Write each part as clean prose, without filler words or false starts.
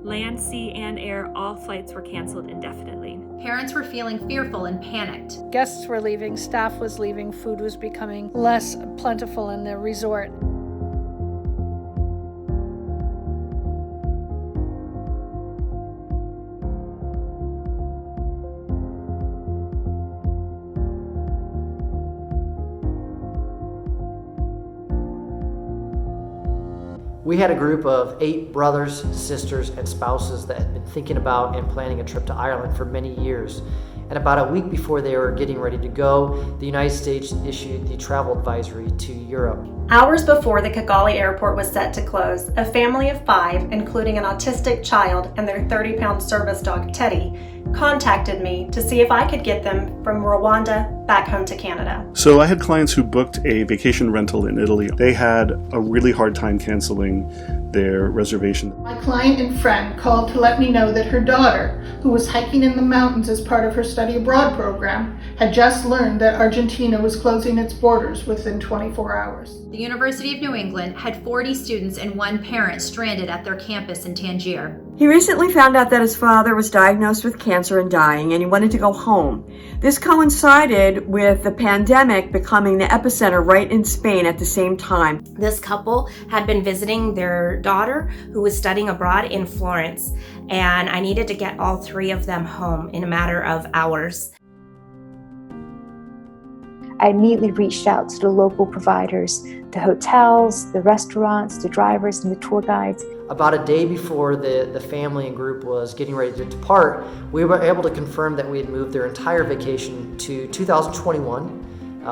Land, sea, and air, all flights were canceled indefinitely. Parents were feeling fearful and panicked. Guests were leaving, staff was leaving, food was becoming less plentiful in the resort. We had a group of 8 brothers, sisters, and spouses that had been thinking about and planning a trip to Ireland for many years. And about a week before they were getting ready to go, the United States issued the travel advisory to Europe. Hours before the Kigali airport was set to close, a family of 5, including an autistic child and their 30-pound service dog, Teddy, contacted me to see if I could get them from Rwanda back home to Canada. So I had clients who booked a vacation rental in Italy. They had a really hard time canceling their reservation. My client and friend called to let me know that her daughter, who was hiking in the mountains as part of her study abroad program, had just learned that Argentina was closing its borders within 24 hours. The University of New England had 40 students and 1 parent stranded at their campus in Tangier. He recently found out that his father was diagnosed with cancer and dying, and he wanted to go home. This coincided with the pandemic becoming the epicenter right in Spain at the same time. This couple had been visiting their daughter who was studying abroad in Florence, and I needed to get all 3 of them home in a matter of hours. I immediately reached out to the local providers, the hotels, the restaurants, the drivers, and the tour guides. About a day before the family and group was getting ready to depart, we were able to confirm that we had moved their entire vacation to 2021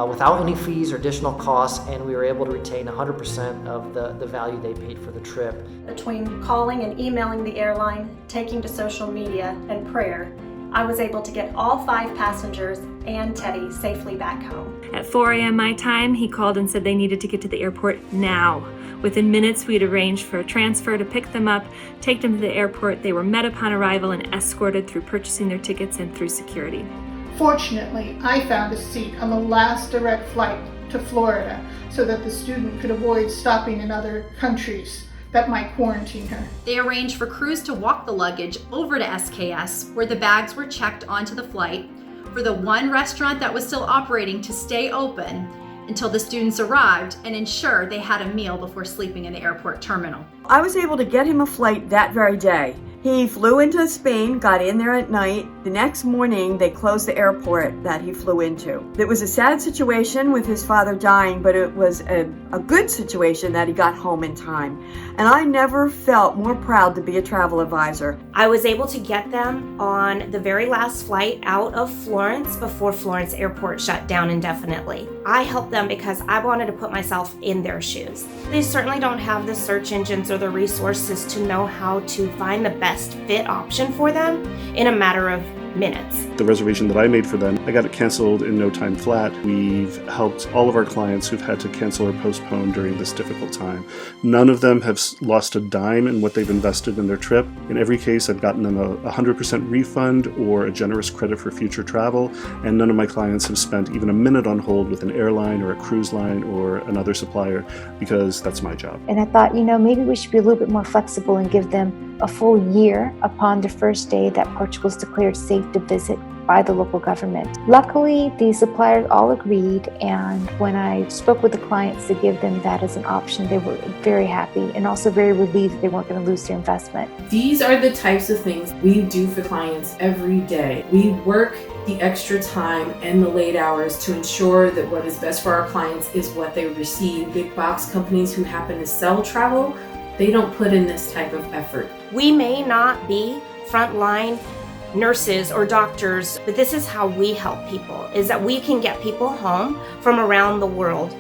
without any fees or additional costs, and we were able to retain 100% of the value they paid for the trip. Between calling and emailing the airline, taking to social media, and prayer, I was able to get all 5 passengers and Teddy safely back home. At 4 a.m. my time, he called and said they needed to get to the airport now. Within minutes, we'd arranged for a transfer to pick them up, take them to the airport. They were met upon arrival and escorted through purchasing their tickets and through security. Fortunately, I found a seat on the last direct flight to Florida so that the student could avoid stopping in other countries that might quarantine her. They arranged for crews to walk the luggage over to SKS, where the bags were checked onto the flight, for the 1 restaurant that was still operating to stay open until the students arrived, and ensure they had a meal before sleeping in the airport terminal. I was able to get him a flight that very day. He flew into Spain, got in there at night. The next morning, they closed the airport that he flew into. It was a sad situation with his father dying, but it was a good situation that he got home in time. And I never felt more proud to be a travel advisor. I was able to get them on the very last flight out of Florence before Florence airport shut down indefinitely. I helped them because I wanted to put myself in their shoes. They certainly don't have the search engines or the resources to know how to find the best fit option for them in a matter of minutes. The reservation that I made for them, I got it canceled in no time flat. We've helped all of our clients who've had to cancel or postpone during this difficult time. None of them have lost a dime in what they've invested in their trip. In every case, I've gotten them a 100% refund or a generous credit for future travel, and none of my clients have spent even a minute on hold with an airline or a cruise line or another supplier, because that's my job. And I thought, maybe we should be a little bit more flexible and give them a full year upon the first day that Portugal is declared safe to visit by the local government. Luckily, the suppliers all agreed, and when I spoke with the clients to give them that as an option, they were very happy and also very relieved that they weren't going to lose their investment. These are the types of things we do for clients every day. We work the extra time and the late hours to ensure that what is best for our clients is what they receive. Big box companies who happen to sell travel, they don't put in this type of effort. We may not be frontline nurses or doctors, but this is how we help people, is that we can get people home from around the world